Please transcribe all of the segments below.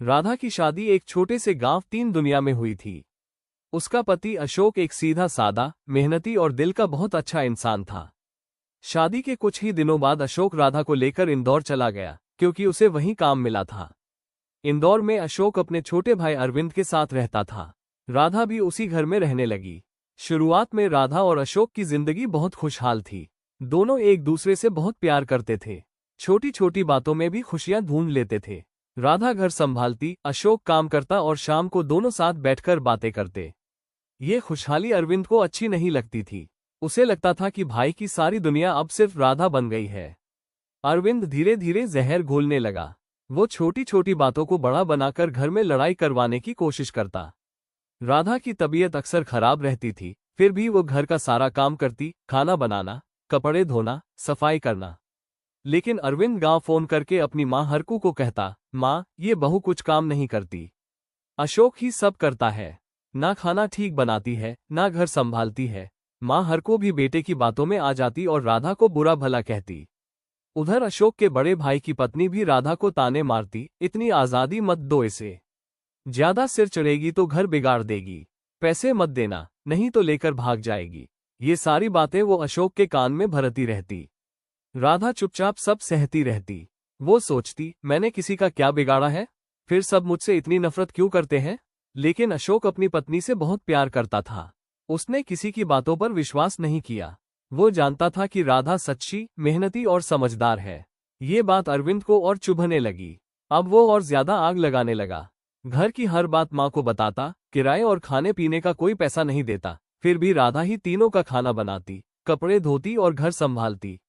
राधा की शादी एक छोटे से गांव तीन दुनिया में हुई थी। उसका पति अशोक एक सीधा सादा, मेहनती और दिल का बहुत अच्छा इंसान था। शादी के कुछ ही दिनों बाद अशोक राधा को लेकर इंदौर चला गया, क्योंकि उसे वहीं काम मिला था। इंदौर में अशोक अपने छोटे भाई अरविंद के साथ रहता था। राधा भी उसी घर में रहने लगी। शुरुआत में राधा और अशोक की जिंदगी बहुत खुशहाल थी। दोनों एक दूसरे से बहुत प्यार करते थे। छोटी छोटी बातों में भी खुशियां ढूंढ लेते थे। राधा घर संभालती, अशोक काम करता और शाम को दोनों साथ बैठकर बातें करते। ये खुशहाली अरविंद को अच्छी नहीं लगती थी। उसे लगता था कि भाई की सारी दुनिया अब सिर्फ राधा बन गई है। अरविंद धीरे धीरे जहर घोलने लगा। वो छोटी छोटी बातों को बड़ा बनाकर घर में लड़ाई करवाने की कोशिश करता। राधा की तबीयत अक्सर खराब रहती थी, फिर भी वो घर का सारा काम करती, खाना बनाना, कपड़े धोना, सफाई करना। लेकिन अरविंद गांव फोन करके अपनी मां हरकू को कहता, मां, ये बहू कुछ काम नहीं करती। अशोक ही सब करता है। ना खाना ठीक बनाती है, ना घर संभालती है। मां हरकू भी बेटे की बातों में आ जाती और राधा को बुरा भला कहती। उधर अशोक के बड़े भाई की पत्नी भी राधा को ताने मारती, इतनी आजादी मत दो इसे। ज्यादा सिर चढ़ेगी तो घर बिगाड़ देगी। पैसे मत देना, नहीं तो लेकर भाग जाएगी। ये सारी बातें वो अशोक के कान में भरती रहती। राधा चुपचाप सब सहती रहती। वो सोचती, मैंने किसी का क्या बिगाड़ा है? फिर सब मुझसे इतनी नफरत क्यों करते हैं? लेकिन अशोक अपनी पत्नी से बहुत प्यार करता था। उसने किसी की बातों पर विश्वास नहीं किया। वो जानता था कि राधा सच्ची, मेहनती और समझदार है। ये बात अरविंद को और चुभने लगी। अब वो और ज्यादा आग लगाने लगा। घर की हर बात माँ को बताता, किराए और खाने पीने का कोई पैसा नहीं देता, फिर भी राधा ही तीनों का खाना बनाती, कपड़े धोती और घर संभालती।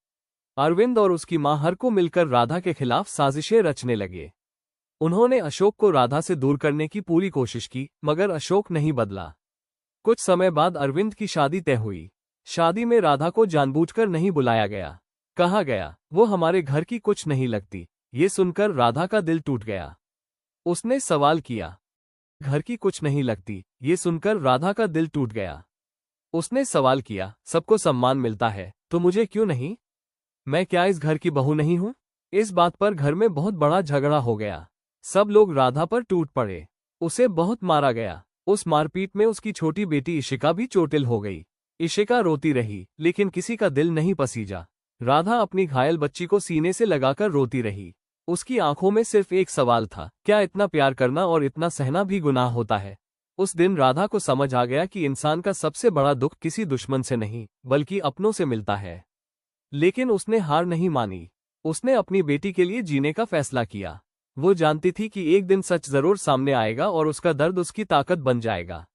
अरविंद और उसकी मां हर को मिलकर राधा के खिलाफ साजिशें रचने लगे। उन्होंने अशोक को राधा से दूर करने की पूरी कोशिश की, मगर अशोक नहीं बदला। कुछ समय बाद अरविंद की शादी तय हुई। शादी में राधा को जानबूझकर नहीं बुलाया गया। कहा गया, वो हमारे घर की कुछ नहीं लगती। ये सुनकर राधा का दिल टूट गया। उसने सवाल किया, घर की कुछ नहीं लगती? ये सुनकर राधा का दिल टूट गया। उसने सवाल किया, सबको सम्मान मिलता है तो मुझे क्यों नहीं? मैं क्या इस घर की बहू नहीं हूं? इस बात पर घर में बहुत बड़ा झगड़ा हो गया। सब लोग राधा पर टूट पड़े। उसे बहुत मारा गया। उस मारपीट में उसकी छोटी बेटी इशिका भी चोटिल हो गई। इशिका रोती रही, लेकिन किसी का दिल नहीं पसीजा। राधा अपनी घायल बच्ची को सीने से लगाकर रोती रही। उसकी आंखों में सिर्फ एक सवाल था, क्या इतना प्यार करना और इतना सहना भी गुनाह होता है? उस दिन राधा को समझ आ गया कि इंसान का सबसे बड़ा दुख किसी दुश्मन से नहीं, बल्कि अपनों से मिलता है। लेकिन उसने हार नहीं मानी। उसने अपनी बेटी के लिए जीने का फैसला किया। वो जानती थी कि एक दिन सच जरूर सामने आएगा और उसका दर्द उसकी ताकत बन जाएगा।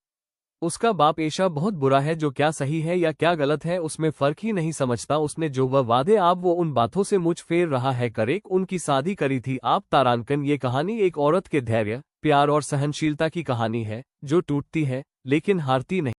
उसका बाप ऐसा बहुत बुरा है जो क्या सही है या क्या गलत है उसमें फर्क ही नहीं समझता। उसने जो वह वादे आप वो उन बातों से मुझ फेर रहा है करेक उनकी शादी करी थी आप तारांकन। ये कहानी एक औरत के धैर्य, प्यार और सहनशीलता की कहानी है, जो टूटती है लेकिन हारती नहीं।